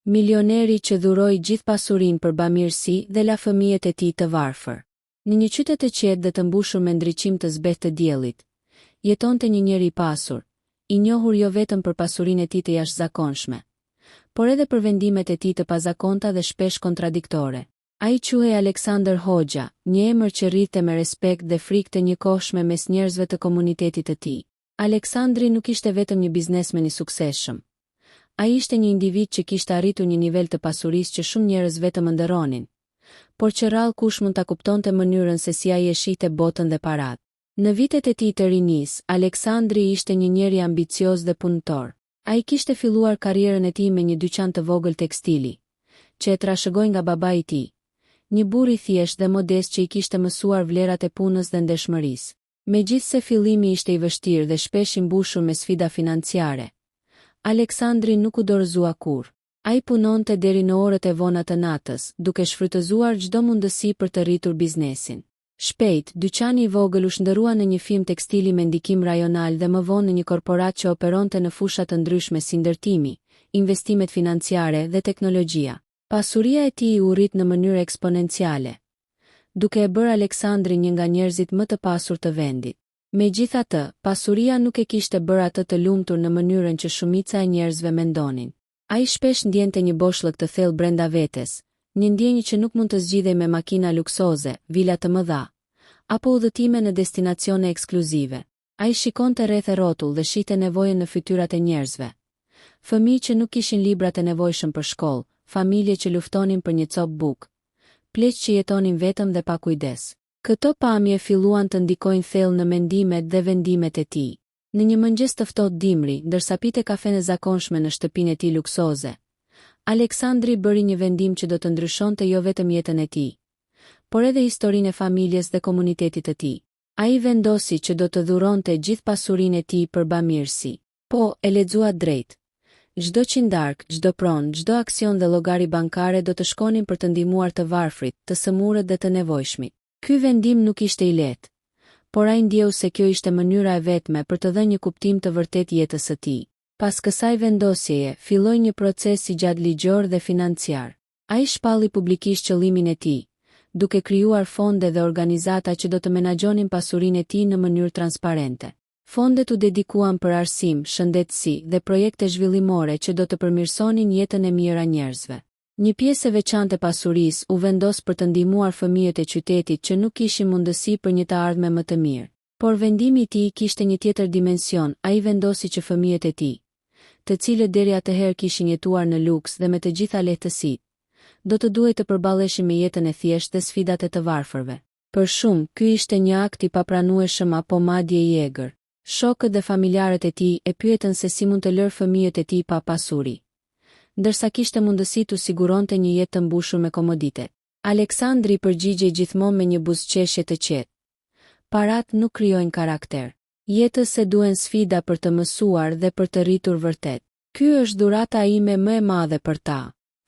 milioneri që dhuroi gjithë pasurinë për bamirësi dhe la fëmijët e tij të varfër. Në një qytet të qetë dhe të mbushur me ndriçim të zbehtë të diellit, jetonte një njeri i pasur, i njohur jo vetëm për pasurinë e tij të jashtëzakonshme, por edhe për vendimet e tij të pazakonta dhe shpesh kontradiktore. Ai quhej Aleksandr Hoxha, një emër që rrite me respekt dhe frikë të njëkohshme mes njerëzve të komunitetit të tij. Aleksandri nuk ishte vetëm një biznesmen i suksesshëm. Ai ishte një individ që kishte arritur një nivel të pasurisë që shumë njerëz vetëm ëndërronin, por që rrallë kush mund ta kuptonte mënyrën se si ai e shihte botën dhe paratë. Në vitet e tij të rinis, Aleksandri ishte një njeri ambicioz dhe punëtor. Ai kishte filluar karrierën e tij me një dyqan të vogël tekstili, që e trashëgoi nga babai i tij, një burr i thjeshtë dhe modest që i kishte mësuar vlerat e punës dhe ndeshmërisë. Megjithse fillimi ishte i vështirë dhe shpesh i mbushur me sfida financiare, Aleksandri nuk u dorëzua kurrë. Ai punonte deri në orët e vona të natës, duke shfrytëzuar çdo mundësi për të rritur biznesin. Shpejt, dyqani i vogël u shndërrua në një firmë tekstili me ndikim rajonal dhe më vonë në një korporat që operonte në fusha të ndryshme si ndërtimi, investimet financiare dhe teknologjia. Pasuria e tij u rrit në mënyrë eksponenciale, duke e bërë Aleksandrin një nga njerëzit më të pasur të vendit. Megjithatë, pasuria nuk e kishte bërë atë të lumtur në mënyrën që shumica e njerëzve mendonin. Ai shpesh ndjente një boshllëk të thellë brenda vetes, një ndjenjë që nuk mund të zgjidhej me makina luksoze, vila të mëdha, apo udhëtime në destinacione ekskluzive. Ai shikonte rreth e rrotull dhe shihte nevojën në fytyrat e njerëzve. Fëmijë që nuk kishin librat e nevojshëm për shkollë, familje që luftonin për një copë bukë, pleq që jetonin vetëm dhe pa kujdes. Këto pamje filluan të ndikojnë thellë në mendimet dhe vendimet e tij. Në një mëngjes të ftohtë dimri, ndërsa pinte kafen e zakonshme në shtëpinë e tij luksoze, Aleksandri bëri një vendim që do të ndryshonte jo vetëm jetën e tij, por edhe historinë e familjes dhe komunitetit të tij. Ai vendosi që do të dhuronte gjithë pasurinë e tij për bamirësi. Po, e lexua drejt. Çdo qindark, çdo pronë, çdo aksion dhe llogari bankare do të shkonin për të ndihmuar të varfrit, të sëmurët dhe të nevojshmit. Ky vendim nuk ishte i lehtë, por ai ndjeu se kjo ishte mënyra e vetme për të dhënë një kuptim të vërtetë jetës së tij. Pas kësaj vendosjeje, filloi një proces i gjatë ligjor dhe financiar. Ai shpalli publikisht qëllimin e tij, duke krijuar fonde dhe organizata që do të menaxhonin pasurinë e tij në mënyrë transparente. Fondet u dedikuan për arsim, shëndetësi dhe projekte zhvillimore që do të përmirësonin jetën e mirë a njerëzve. Një pjesë e veçantë e pasurisë u vendos për të ndihmuar fëmijët e qytetit që nuk kishin mundësi për një të ardhme më të mirë. Por vendimi i tij kishte një tjetër dimension. Ai vendosi që fëmijët e tij, të cilët deri atëherë kishin jetuar në luks dhe me të gjitha lehtësitë, do të duhej të përballeshin me jetën e thjeshtë dhe sfidat e të varfërve. Për shumë, ky ishte një akt i papranueshëm apo madje i egër. Shokët dhe familjarët e tij e pyetën se si mund të lërë fëmijët e tij pa pasuri, ndërsa kishte mundësi të siguronte një jetë të mbushur me komoditet. Aleksandri përgjigjej gjithmonë me një buzëqeshje të qetë. Parat nuk krijojnë karakter. Jetës se duhen sfida për të mësuar dhe për të rritur vërtet. Ky është dhurata ime më e madhe për ta.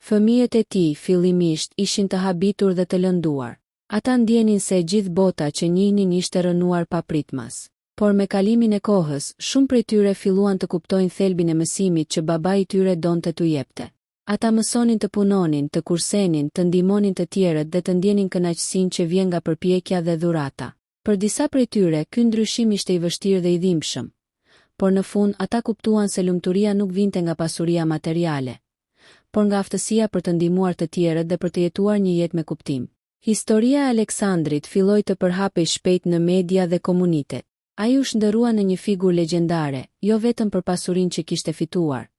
Fëmijët e tij fillimisht ishin të habitur dhe të lënduar. Ata ndjenin se gjithë bota që njihnin ishte rënuar papritmas. Por me kalimin e kohës, shumë prej tyre filluan të kuptojnë thelbin e mësimit që babai i tyre donte t'u jepte. Ata mësonin të punonin, të kursenin, të ndihmonin të tjerët dhe të ndjenin kënaqësinë që vjen nga përpjekja dhe dhurata. Për disa prej tyre, ky ndryshim ishte i vështirë dhe i dhimbshëm, por në fund ata kuptuan se lumturia nuk vinte nga pasuria materiale, por nga aftësia për të ndihmuar të tjerët dhe për të jetuar një jetë me kuptim. Historia e Aleksandrit filloi të përhapej shpejt në media dhe komunitet. Ai u shndërrua në një figurë legjendare, jo vetëm për pasurinë që kishte fituar,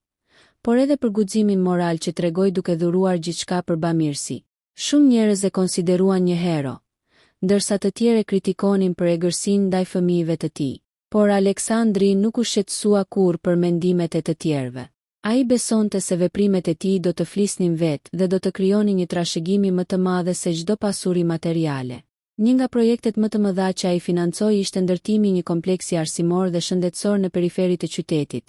por edhe për guximin moral që tregoi duke dhuruar gjithçka për bamirësi. Shumë njerëz e konsideruan një hero, ndërsa të tjerë kritikonin për egërsinë ndaj fëmijëve të tij. Por Aleksandri nuk u shqetësua kurrë për mendimet e të tjerëve. Ai besonte se veprimet e tij do të flisnin vetë dhe do të krijonin një trashëgimi më të madhe se çdo pasuri materiale. Një nga projektet më të mëdha që ai financoi ishte ndërtimi i një kompleksi arsimor dhe shëndetësor në periferi të qytetit,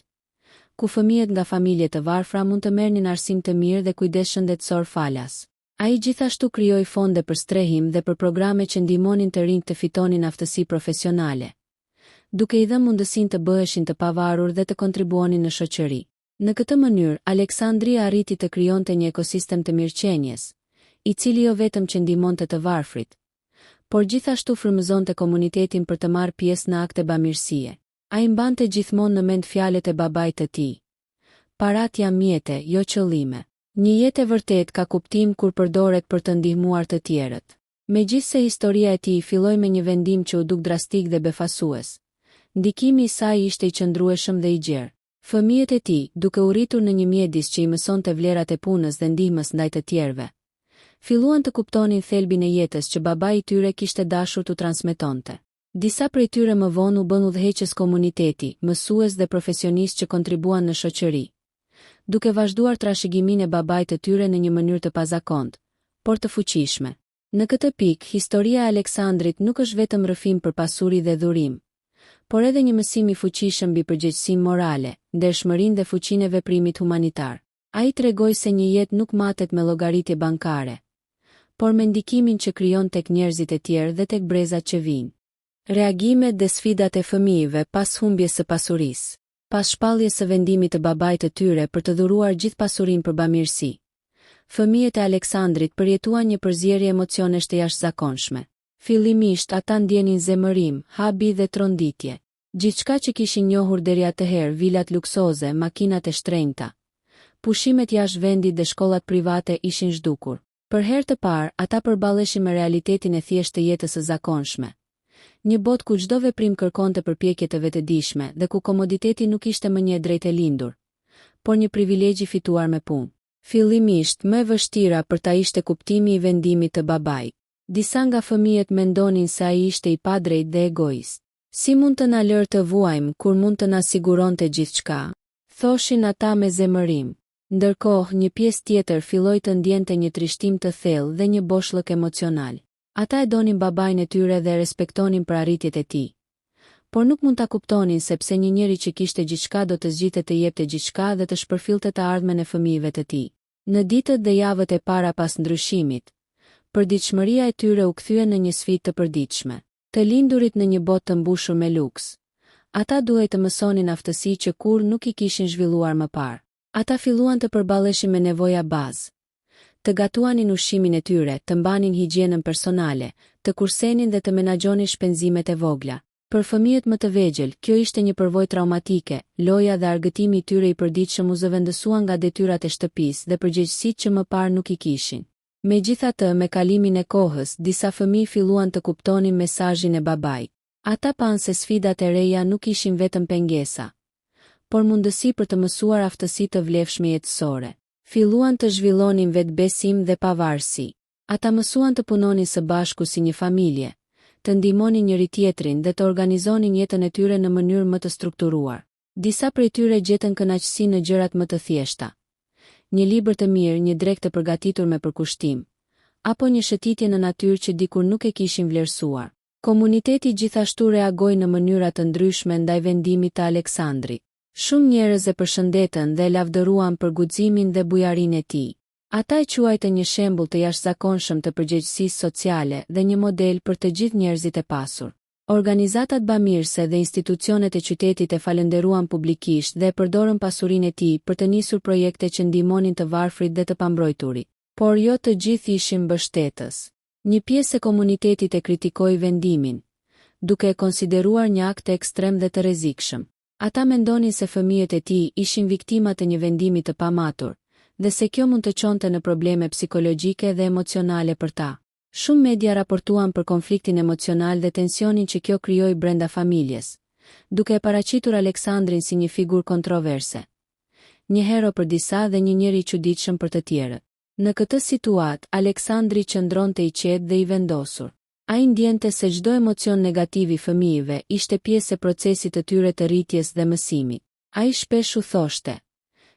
ku fëmijët nga familje të varfra mund të merrnin arsim të mirë dhe kujdes shëndetësor falas. Ai gjithashtu krijoi fonde për strehim dhe për programe që ndihmonin të rinjt të fitonin aftësi profesionale, duke i dhënë mundësinë të bëheshin të pavarur dhe të kontribuonin në shoqëri. Në këtë mënyrë, Aleksandri arriti të krijonte një ekosistem të mirëqenies, i cili jo vetëm që ndihmonte të varfrit, por gjithashtu frymëzonte komunitetin për të marrë pjesë në akte bamirësie. Ai mbante gjithmonë në mend fjalët e babait të tij. Parat janë mjete, jo qëllime. Një jetë e vërtet ka kuptim kur përdoret për të ndihmuar të tjerët. Megjithse historia e tij filloi me një vendim që u duk drastik dhe befasues, ndikimi i saj ishte i qëndrueshëm dhe i gjerë. Fëmijët e tij, duke u rritur në një mjedis që i mësonte vlerat e punës dhe ndihmës ndaj të tjerëve, filluan të kuptonin thelbin e jetës që babai i tyre kishte dashur t'u transmetonte. Disa prej tyre më vonë u bën udhëheqës komuniteti, mësues dhe profesionistë që kontribuan në shoqëri, duke vazhduar trashëgiminë e babait të tyre në një mënyrë të pazakontë, por të fuqishme. Në këtë pikë, historia e Aleksandrit nuk është vetëm rrëfim për pasuri dhe dhurim, por edhe një mësim i fuqishëm mbi përgjegjësinë morale, ndershmërinë dhe fuqinë e veprimit humanitar. Ai tregoi se një jetë nuk matet me llogaritje bankare, por me ndikimin që krijon tek njerëzit e tjerë dhe tek brezat që vijnë. Reagimet dhe sfidat e fëmijëve pas humbjes së pasurisë. Pas shpalljes së vendimit të babait të tyre për të dhuruar gjithë pasurinë për bamirësi, fëmijët e Aleksandrit përjetuan një përzierje emocionesh të jashtëzakonshme. Fillimisht ata ndjenin zemërim, habi dhe tronditje. Gjithçka që kishin njohur deri atëherë, vilat luksoze, makinat e shtrenjta, pushimet jashtë vendit dhe shkollat private ishin zhdukur. Për herë të parë, ata përballeshin me realitetin e thjeshtë të jetës së zakonshme. Një botë ku çdo veprim kërkonte përpjekje të vetëdijshme dhe ku komoditeti nuk ishte më një e drejtë e lindur, por një privilegj i fituar me punë. Fillimisht, më e vështira për ta ishte kuptimi i vendimit të babait. Disa nga fëmijët mendonin se ai ishte i padrejtë dhe egoist. Si mund të na lërë të vuajmë kur mund të na siguronte gjithçka? Thoshin ata me zemërim. Ndërkohë, një pjesë tjetër filloi të ndjente një trishtim të thellë dhe një boshllëk emocional. Ata e donin babain e tyre dhe respektonin për arritjet e tij, por nuk mund ta kuptonin sepse një njeri që kishte gjithçka do të zgjidhte të jepte gjithçka dhe të shpërfillte të ardhmen e fëmijëve të tij. Në ditët dhe javët e para pas ndryshimit, përditshmëria e tyre u kthye në një sfidë të përditshme. Të lindurit në një botë të mbushur me luks, ata duhej të mësonin aftësi që kur nuk i kishin zhvilluar më parë. Ata filluan të përballeshin me nevoja bazë, të gatuanin ushqimin e tyre, të mbanin higjienën personale, të kursenin dhe të menaxhonin shpenzimet e vogla. Për fëmijët më të vegjël, kjo ishte një përvojë traumatike. Loja dhe argëtimi i tyre i përditshëm u zëvendësuan nga detyrat e shtëpisë dhe përgjegjësitë që më parë nuk i kishin. Megjithatë, me kalimin e kohës, disa fëmijë filluan të kuptonin mesazhin e babait. Ata panë se sfidat e reja nuk ishin vetëm pengesa, por mundësi për të mësuar aftësi të vlefshme jetësore. Filluan të zhvillonin vetbesim dhe pavarësi. Ata mësuan të punonin së bashku si një familje, të ndihmonin njëri tjetrin dhe të organizonin jetën e tyre në mënyrë më të strukturuar. Disa prej tyre gjetën kënaqësi në gjërat më të thjeshta. Një libër të mirë, një drekë të përgatitur me përkushtim, apo një shëtitje në natyrë që dikur nuk e kishin vlerësuar. Komuniteti gjithashtu reagoi në mënyra të ndryshme ndaj vendimit të Aleksandrit. Shumë njerëz e përshëndetën dhe e lavdëruan për guximin dhe bujarinë e tij. Ata e quajtën një shembull të jashtëzakonshëm të përgjegjësisë sociale dhe një model për të gjithë njerëzit e pasur. Organizatat bamirëse dhe institucionet e qytetit e falënderuan publikisht dhe e përdorën pasurinë e tij për të nisur projekte që ndihmonin të varfrit dhe të pambrojturit. Por jo të gjithë ishin mbështetës. Një pjesë e komunitetit e kritikoi vendimin, duke e konsideruar një akt ekstrem dhe të rrezikshëm. Ata mendonin se fëmijët e tij ishin viktimat e një vendimi të pamatur, dhe se kjo mund të çonte në probleme psikologjike dhe emocionale për ta. Shumë media raportuan për konfliktin emocional dhe tensionin që kjo krijoi brenda familjes, duke e paraqitur Aleksandrin si një figurë kontroverse. Një hero për disa dhe një njeri i çuditshëm për të tjerët. Në këtë situatë, Aleksandri qëndronte i qetë dhe i vendosur. Ai ndjente se çdo emocion negativ i fëmijëve ishte pjesë e procesit të tyre të rritjes dhe mësimit. Ai shpesh u thoshte: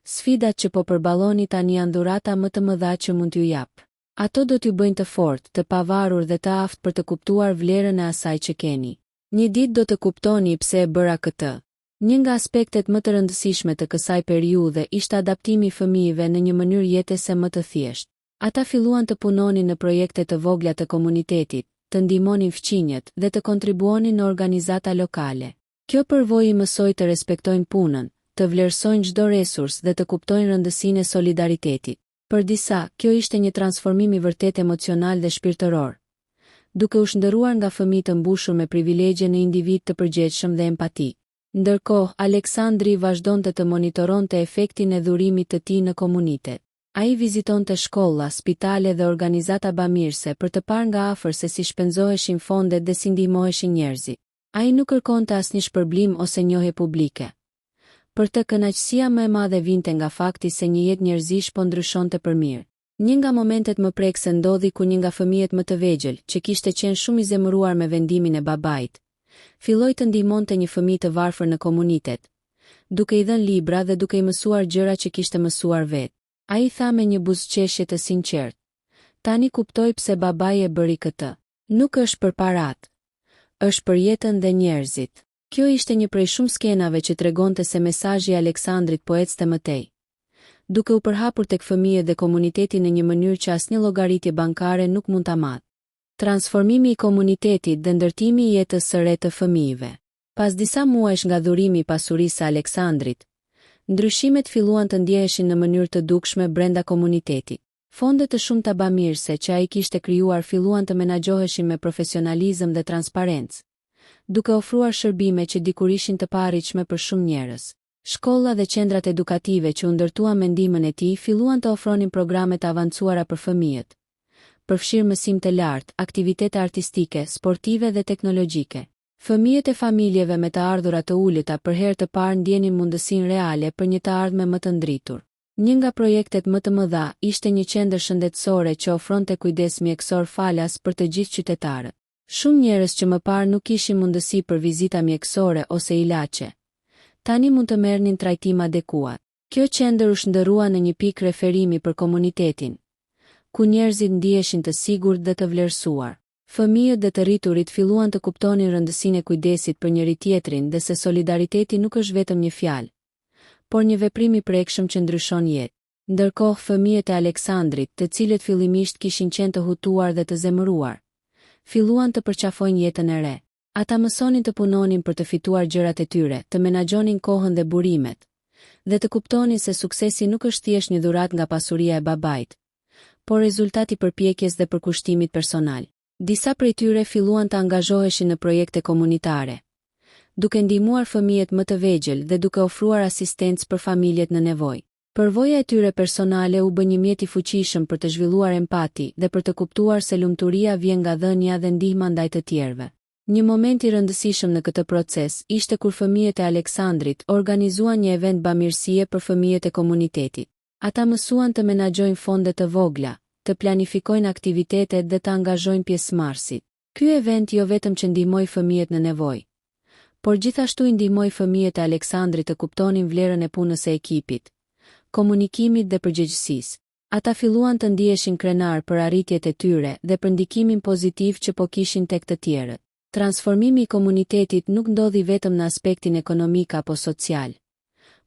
"Sfidat që po përballoni tani janë dhurata më të mëdha që mund t'ju jap. Ato do t'ju bëjnë të fortë, të pavarur dhe të aftë për të kuptuar vlerën e asaj që keni. Një ditë do të kuptoni pse e bëra këtë." Një nga aspektet më të rëndësishme të kësaj periudhe ishte adaptimi i fëmijëve në një mënyrë jetese më të thjeshtë. Ata filluan të punonin në projekte të vogla të komunitetit, të ndihmonin fqinjët dhe të kontribuonin në organizata lokale. Kjo përvojë i mësoi të respektojnë punën, të vlerësojnë çdo resurs dhe të kuptojnë rëndësinë e solidaritetit. Për disa, kjo ishte një transformim i vërtet emocional dhe shpirtëror, duke u shndërruar nga fëmijë të mbushur me privilegje në individ të përgjegjshëm dhe empati. Ndërkohë, Aleksandri vazhdonte të monitoronte efektin e dhurimit të tij në komunitet. Ai vizitonte shkolla, spitale dhe organizata bamirëse për të parë nga afër se si shpenzoheshin fondet dhe si ndihmoheshin njerëzit. Ai nuk kërkonte asnjë shpërblim ose njohje publike. Për të, kënaqësia më e madhe vinte nga fakti se një jetë njerëzish po ndryshonte për mirë. Një nga momentet më prekse ndodhi ku një nga fëmijët më të vegjël, që kishte qenë shumë i zemëruar me vendimin e babait, filloi të ndihmonte një fëmijë të varfër në komunitet, duke i dhënë libra dhe duke i mësuar gjëra që kishte mësuar vetë. Ai tha me një buzëqeshje të sinqertë: "Tani kuptoj pse babai e bëri këtë. Nuk është për paratë, është për jetën dhe njerëzit." Kjo ishte një prej shumë skenave që tregonte se mesazhi i Aleksandrit po ecte mëtej, duke u përhapur tek fëmijët dhe komuniteti në një mënyrë që asnjë llogaritje bankare nuk mund ta matë. Transformimi i komunitetit dhe ndërtimi i jetës së re të fëmijëve. Pas disa muajsh nga dhurimi i pasurisë së Aleksandrit, ndryshimet filluan të ndjeheshin në mënyrë të dukshme brenda komunitetit. Fondet të shumta bamirëse që ai kishte krijuar filluan të menaxhoheshin me profesionalizëm dhe transparencë, duke ofruar shërbime që dikur ishin të paarritshme për shumë njerëz. Shkolla dhe qendrat edukative që u ndërtuan me ndihmën e tij filluan të ofronin programe të avancuara për fëmijët, përfshirë mësim të lartë, aktivitete artistike, sportive dhe teknologjike. Fëmijët e familjeve me të ardhura të ulëta për herë të parë ndjenin mundësinë reale për një të ardhme më të ndritur. Një nga projektet më të mëdha ishte një qendër shëndetësore që ofronte kujdes mjekësor falas për të gjithë qytetarët. Shumë njerëz që më parë nuk kishin mundësi për vizita mjekësore ose ilaçe, tani mund të merrnin trajtim adekuat. Kjo qendër u shndërrua në një pikë referimi për komunitetin, ku njerëzit ndiheshin të sigurt dhe të vlerësuar. Fëmijët dhe të rriturit filluan të kuptonin rëndësinë e kujdesit për njëri tjetrin dhe se solidariteti nuk është vetëm një fjalë, por një veprim i prekshëm që ndryshon jetë. Ndërkohë, fëmijët e Aleksandrit, të cilët fillimisht kishin qenë të hutuar dhe të zemëruar, filluan të përqafojnë jetën e re. Ata mësonin të punonin për të fituar gjërat e tyre, të menaxhonin kohën dhe burimet, dhe të kuptonin se suksesi nuk është thjesht një dhuratë nga pasuria e babait, por rezultati i përpjekjes dhe përkushtimit personal. Disa prej tyre filluan të angazhoheshin në projekte komunitare, duke ndihmuar fëmijët më të vegjël dhe duke ofruar asistencë për familjet në nevojë. Përvoja e tyre personale u bë një mjet i fuqishëm për të zhvilluar empati dhe për të kuptuar se lumturia vjen nga dhënia dhe ndihma ndaj të tjerëve. Një moment i rëndësishëm në këtë proces ishte kur fëmijët e Aleksandrit organizuan një event bamirësie për fëmijët e komunitetit. Ata mësuan të menaxhojnë fonde të vogla, të planifikojnë aktivitetet dhe të angazhojnë pjesëmarrësit. Ky event jo vetëm që ndihmoi fëmijët në nevojë, por gjithashtu i ndihmoi fëmijët e Aleksandrit të kuptonin vlerën e punës së ekipit, komunikimit dhe përgjegjësisë. Ata filluan të ndiheshin krenar për arritjet e tyre dhe për ndikimin pozitiv që po kishin tek të tjerët. Transformimi i komunitetit nuk ndodhi vetëm në aspektin ekonomik apo social,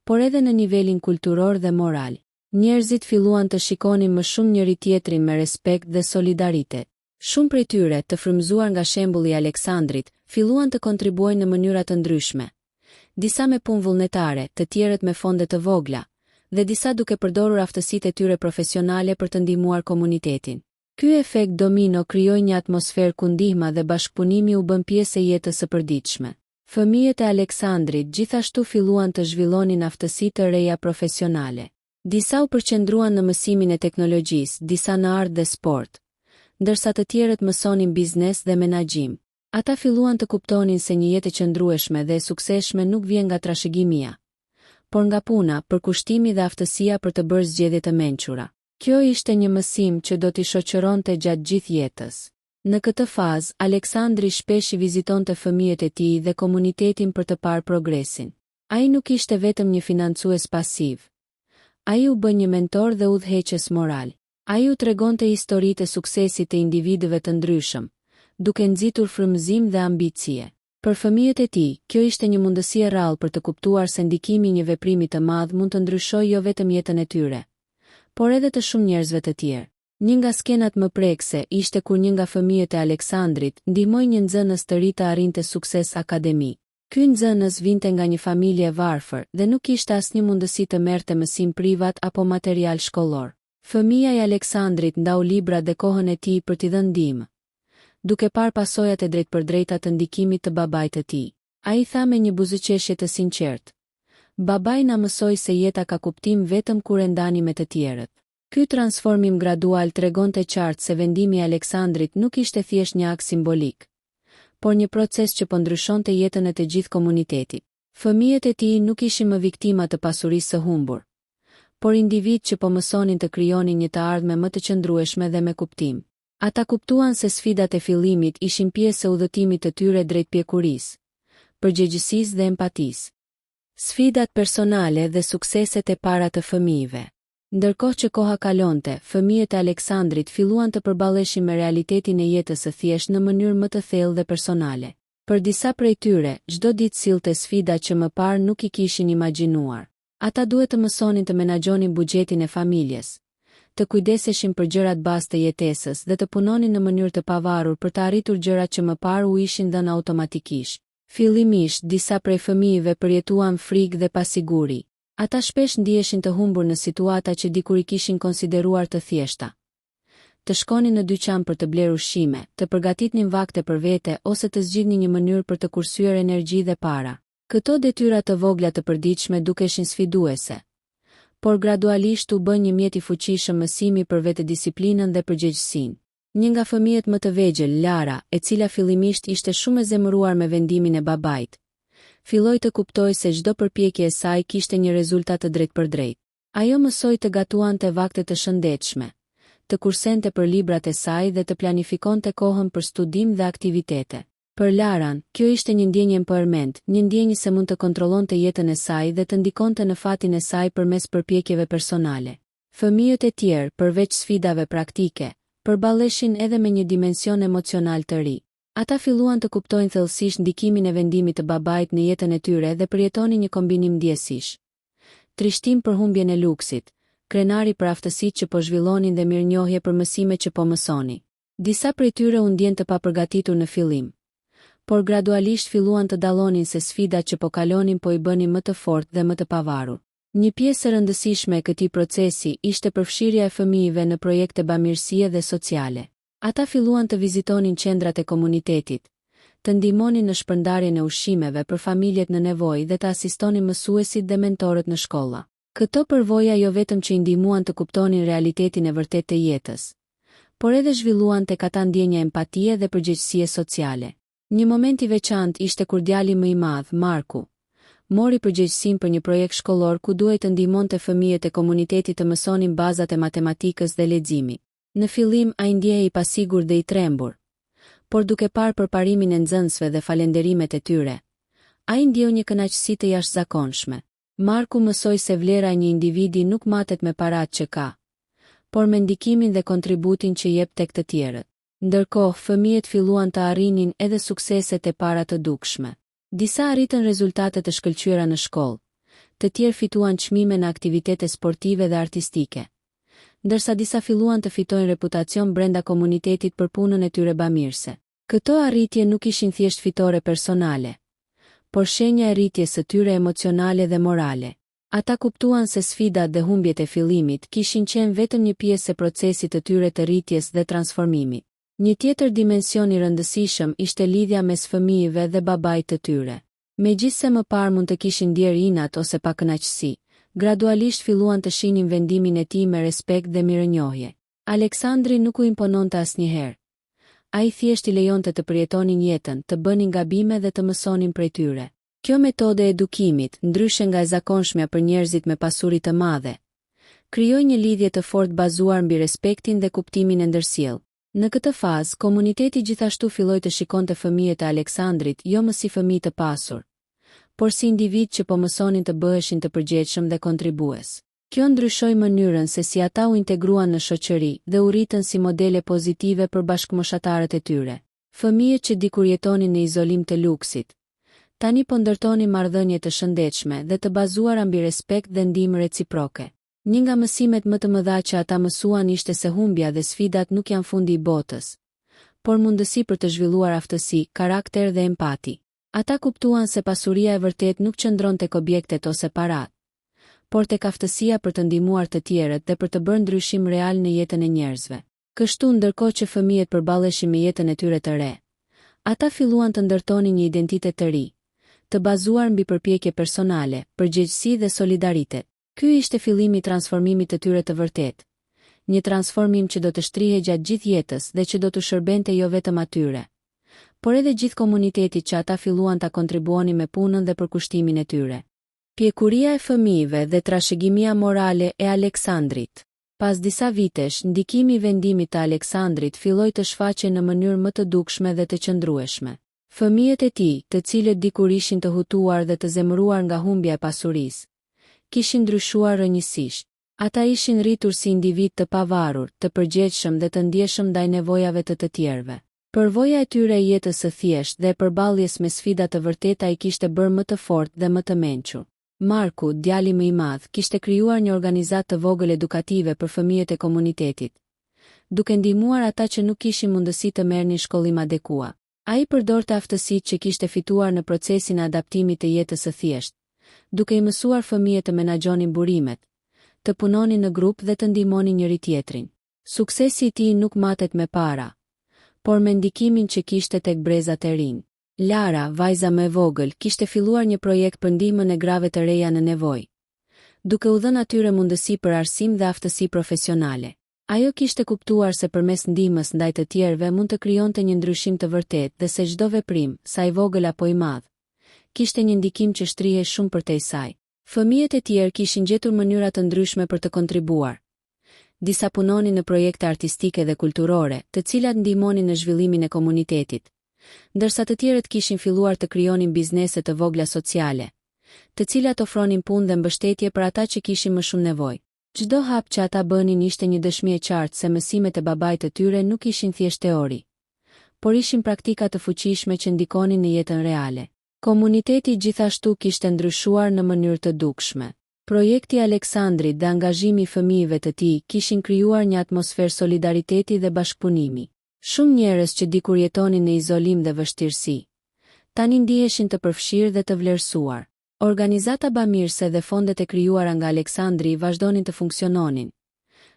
por edhe në nivelin kulturor dhe moral. Njerëzit filluan të shikonin më shumë njëri tjetrin me respekt dhe solidaritet. Shumë prej tyre, të frymëzuar nga shembulli i Aleksandrit, filluan të kontribuojnë në mënyra të ndryshme. Disa me punë vullnetare, të tjerët me fonde të vogla, dhe disa duke përdorur aftësitë e tyre profesionale për të ndihmuar komunitetin. Ky efekt domino krijoi një atmosferë ku ndihma dhe bashkëpunimi u bën pjesë e jetës së përditshme. Fëmijët e Aleksandrit gjithashtu filluan të zhvillonin aftësi të reja profesionale. Disa u përqendruan në mësimin e teknologjisë, disa në art dhe sport, ndërsa të tjerët mësonin biznes dhe menaxhim. Ata filluan të kuptonin se një jetë e qëndrueshme dhe e suksesshme nuk vjen nga trashëgimia, por nga puna, përkushtimi dhe aftësia për të bërë zgjedhje të mençura. Kjo ishte një mësim që do t'i shoqëronte gjatë gjithë jetës. Në këtë fazë, Aleksandri shpesh i vizitonte fëmijët e tij dhe komunitetin për të parë progresin. Ai nuk ishte vetëm një financues pasiv. Ai u bë një mentor dhe udhëheqës moral. Ai u tregonte historitë e suksesit të individëve të ndryshëm, duke nxitur frymëzim dhe ambicie. Për fëmijët e tij, kjo ishte një mundësi e rrallë për të kuptuar se ndikimi i një veprimi të madh mund të ndryshojë jo vetëm jetën e tyre, por edhe të shumë njerëzve të tjerë. Një nga skenat më prekse ishte kur një nga fëmijët e Aleksandrit ndihmoi një nxënës të ri të arrinte sukses akademik. Ky nxënës vinte nga një familje varfër dhe nuk kishte asnjë mundësi të merrte mësim privat apo material shkollor. Fëmia e Aleksandrit ndau librat dhe kohën e tij për t'i dhënë ndihmë, duke parë pasojat e drejtpërdrejta të ndikimit të babait të tij. Ai tha me një buzëqeshje të sinqertë: "Babai na mësoi se jeta ka kuptim vetëm kur e ndani me të tjerët." Ky transformim gradual tregonte qartë se vendimi i Aleksandrit nuk ishte thjesht një akt simbolik, por një proces që po ndryshonte jetën e të gjithë komunitetit. Fëmijët e tij nuk ishin më viktima të pasurisë së humbur, por individ që po mësonin të krijonin një të ardhme më të qëndrueshme dhe me kuptim. Ata kuptuan se sfidat e fillimit ishin pjesë e udhëtimit të tyre drejt pjekurisë, përgjegjësisë dhe empatisë. Sfidat personale dhe sukseset e para të fëmijëve. Ndërkohë që koha kalonte, fëmijët e Aleksandrit filluan të përballeshin me realitetin e jetës së thjeshtë në mënyrë më të thellë dhe personale. Për disa prej tyre, çdo ditë sillte sfida që më parë nuk i kishin imagjinuar. Ata duhet të mësonin të menaxhonin buxhetin e familjes, të kujdeseshin për gjërat bazë të jetesës dhe të punonin në mënyrë të pavarur për të arritur gjërat që më parë u ishin dhënë automatikisht. Fillimisht, disa prej fëmijëve përjetuan frikë dhe pasiguri. Ata shpesh ndiheshin të humbur në situata që dikur i kishin konsideruar të thjeshta. Të shkonin në dyqan për të bler ushqime, të përgatitnin vakte për vete ose të zgjidhnin një mënyrë për të kursyer energji dhe para. Këto detyra të vogla të përditshme dukeshin sfiduese, por gradualisht u bën një mjet i fuqishëm mësimi për vetëdisiplinën dhe përgjegjësinë. Një nga fëmijët më të vegjël, Lara, e cila fillimisht ishte shumë e zemëruar me vendimin e babait, filloi të kuptoj se çdo përpjekje e saj kishte një rezultat të drejtpërdrejtë. Ajo mësoi të gatuante vakte të shëndetshme, të kursente për librat e saj dhe të planifikonte kohën për studim dhe aktivitete. Për Laran, kjo ishte një ndjenjë empowerment, një ndjenjë se mund të kontrollonte jetën e saj dhe të ndikonte në fatin e saj përmes përpjekjeve personale. Fëmijët e tjerë, përveç sfidave praktike, përballeshin edhe me një dimension emocional të ri. Ata filluan të kuptojnë thellësisht ndikimin e vendimit të babait në jetën e tyre dhe përjetonin një kombinim ndjesish. Trishtim për humbjen e luksit, krenari për aftësitë që po zhvillonin dhe mirënjohje për mësimet që po mësoni. Disa prej tyre u ndjen të papërgatitur në fillim, por gradualisht filluan të dallonin se sfidat që po kalonin po i bënin më të fortë dhe më të pavarur. Një pjesë e rëndësishme e këtij procesi ishte përfshirja e fëmijëve në projekte bamirësie dhe sociale. Ata filluan të vizitonin qendrat e komunitetit, të ndihmonin në shpërndarjen e ushqimeve për familjet në nevojë dhe të asistonin mësuesit dhe mentorët në shkolla. Këto përvoja jo vetëm që i ndihmuan të kuptonin realitetin e vërtetë të jetës, por edhe zhvilluan tek ata ndjenja empatie dhe përgjegjësie sociale. Një moment i veçantë ishte kur djali më i madh, Marku, mori përgjegjësinë për një projekt shkollor ku duhej të ndihmonte fëmijët e komunitetit të mësonin bazat e matematikës dhe leximit. Në fillim ai ndjehej i pasigurt dhe i trembur, por duke parë përparimin e nxënësve dhe falenderimet e tyre, ai ndjeu një kënaqësi të jashtëzakonshme. Marku mësoi se vlera e një individi nuk matet me paratë që ka, por me ndikimin dhe kontributin që jep tek të tjerët. Ndërkohë, fëmijët filluan të arrinin edhe sukseset e para të dukshme. Disa arritën rezultate të shkëlqyera në shkollë, të tjerë fituan çmime në aktivitete sportive dhe artistike, ndërsa disa filluan të fitojnë reputacion brenda komunitetit për punën e tyre bamirëse. Këto arritje nuk ishin thjesht fitore personale, por shenja e rritjes së tyre emocionale dhe morale. Ata kuptuan se sfidat dhe humbjet e fillimit kishin qenë vetëm një pjesë e procesit të tyre të rritjes dhe transformimit. Një tjetër dimension i rëndësishëm ishte lidhja mes fëmijëve dhe babait të tyre. Megjithse më parë mund të kishin ndier inat ose pakënaqësi, gradualisht filluan të shihnin vendimin e tij me respekt dhe mirënjohje. Aleksandri nuk u impononte asnjëherë. Ai thjesht I lejonte të përjetonin jetën, të bënin gabime dhe të mësonin prej tyre. Kjo metodë e edukimit, ndryshe nga e zakonshmja për njerëzit me pasuri të madhe, krijoi një lidhje të fortë bazuar mbi respektin dhe kuptimin e ndërsjellë. Në këtë fazë, komuniteti gjithashtu filloi të shikonte fëmijët e Aleksandrit jo më si fëmijë të pasur, por si individ që po mësonin të bëheshin të përgjegjshëm dhe kontribues. Kjo ndryshoi mënyrën se si ata u integruan në shoqëri dhe u rritën si modele pozitive për bashkëmoshatarët e tyre. Fëmijët që dikur jetonin në izolim të luksit, tani po ndërtonin marrëdhënie të shëndetshme dhe të bazuara mbi respekt dhe ndihmë reciproke. Një nga mësimet më të mëdha që ata mësuan ishte se humbja dhe sfidat nuk janë fundi I botës, por mundësi për të zhvilluar aftësi, karakter dhe empati. Ata kuptuan se pasuria e vërtet nuk qëndron tek objektet ose parat, por tek aftësia për të ndihmuar të tjerët dhe për të bërë ndryshim real në jetën e njerëzve. Kështu ndërkohë që fëmijët përballeshin me jetën e tyre të re, ata filluan të ndërtonin një identitet të ri, të bazuar mbi përpjekje personale, përgjegjësi dhe solidaritet. Ky ishte fillimi i transformimit të tyre të vërtet, një transformim që do të shtrihej gjatë gjithë jetës dhe që do të shërbente jo vetëm atyre, por edhe gjithë komunitetit që ata filluan ta kontribuonin me punën dhe përkushtimin e tyre. Pjekuria e fëmijëve dhe trashëgimia morale e Aleksandrit. Pas disa vitesh, ndikimi i vendimit të Aleksandrit filloi të shfaqej në mënyrë më të dukshme dhe të qëndrueshme. Fëmijët e tij, të cilët dikur ishin të hutuar dhe të zemëruar nga humbja e pasurisë, kishin ndryshuar rrënjësisht. Ata ishin rritur si individ të pavarur, të përgjegjshëm dhe të ndjeshëm ndaj nevojave të tjerëve. Përvoja e tyre e jetës së thjeshtë dhe përballjes me sfida të vërteta i kishte bërë më të fortë dhe më të mençur. Marku, djali më i madh, kishte krijuar një organizatë të vogël edukative për fëmijët e komunitetit, duke ndihmuar ata që nuk kishin mundësi të merrnin shkollim adekuat. Ai përdorte aftësitë që kishte fituar në procesin e adaptimit të jetës së thjeshtë, duke i mësuar fëmijët të menaxhonin burimet, të punonin në grup dhe të ndihmonin njëri tjetrin. Suksesi i tij nuk matet me para, por me ndikimin që kishte tek brezat e rinj. Lara, vajza më e vogël, kishte filluar një projekt për ndihmën e grave të reja në nevojë, duke u dhënë atyre mundësi për arsim dhe aftësi profesionale. Ajo kishte kuptuar se përmes ndihmës ndaj të tjerëve mund të krijonte një ndryshim të vërtetë dhe se çdo veprim, sa i vogël apo i madh, kishte një ndikim që shtrihej shumë përtej saj. Fëmijët e tjerë kishin gjetur mënyra të ndryshme për të kontribuar. Disa punonin në projekte artistike dhe kulturore, të cilat ndihmonin në zhvillimin e komunitetit, ndërsa të tjerët kishin filluar të krijonin biznese të vogla sociale, të cilat ofronin punë dhe mbështetje për ata që kishin më shumë nevojë. Çdo hap që ata bënin ishte një dëshmi e qartë se mësimet e babait të tyre nuk ishin thjesht teori, por ishin praktika të fuqishme që ndikonin në jetën reale. Komuniteti gjithashtu kishte ndryshuar në mënyrë të dukshme. Projekti Aleksandrit dhe angazhimi i fëmijëve të tij kishin krijuar një atmosferë solidariteti dhe bashkëpunimi. Shumë njerëz që dikur jetonin në izolim dhe vështirësi, tani ndiheshin të përfshirë dhe të vlerësuar. Organizata bamirëse dhe fondet e krijuara nga Aleksandri vazhdonin të funksiononin,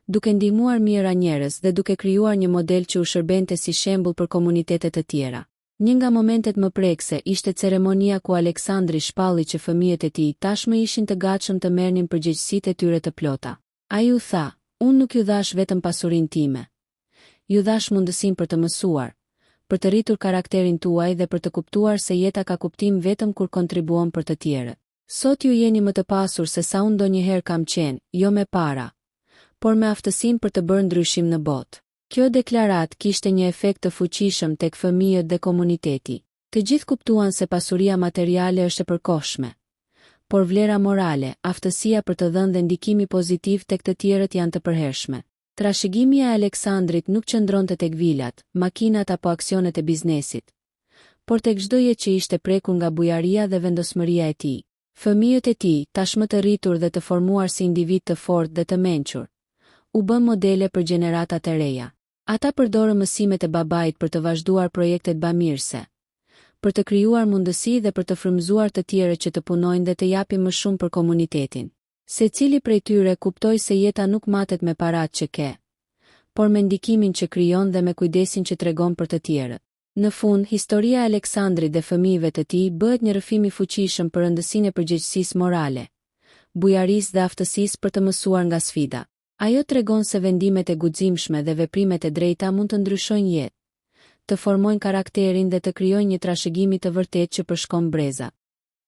duke ndihmuar mijëra njerëz dhe duke krijuar një model që u shërbente si shembull për komunitetet të tjera. Një nga momentet më prekse ishte ceremonia ku Aleksandri shpalli që fëmijët e tij tashmë ishin të gatshëm të merrnin përgjegjësitë e tyre të plota. Ai u tha: "Unë nuk ju dhash vetëm pasurinë time. Ju dhash mundësinë për të mësuar, për të rritur karakterin tuaj dhe për të kuptuar se jeta ka kuptim vetëm kur kontribuon për të tjerët. Sot ju jeni më të pasur se sa unë ndonjëherë kam qenë, jo me para, por me aftësinë për të bërë ndryshim në botë." Kjo deklarat kishte një efekt të fuqishëm tek fëmijët dhe komuniteti. Të gjithë kuptuan se pasuria materiale është e përkohshme, por vlera morale, aftësia për të dhënë dhe ndikimi pozitiv tek të tjerët janë të përhershme. Trashëgimi e Aleksandrit nuk qëndronte tek vilat, makinat apo aksionet e biznesit, por tek çdo jetë që ishte prekur nga bujaria dhe vendosmëria e tij. Fëmijët e tij, tashmë të rritur dhe të formuar si individ të fortë dhe të mençur, u bën modele për gjeneratat e reja. Ata përdorën mësimet e babait për të vazhduar projektet bamirëse, për të krijuar mundësi dhe për të frymëzuar të tjerët që të punojnë dhe të japin më shumë për komunitetin. Secili prej tyre kuptoi se jeta nuk matet me paratë që ke, por me ndikimin që krijon dhe me kujdesin që tregon për të tjerët. Në fund, historia e Aleksandrit dhe fëmijëve të tij bëhet një rrëfim i fuqishëm për rëndësinë e përgjegjësisë morale, bujarisë dhe aftësisë për të mësuar nga sfida. Ajo tregon se vendimet e guximshme dhe veprimet e drejta mund të ndryshojnë jetë, të formojnë karakterin dhe të krijojnë një trashëgimi të vërtetë që përshkon breza.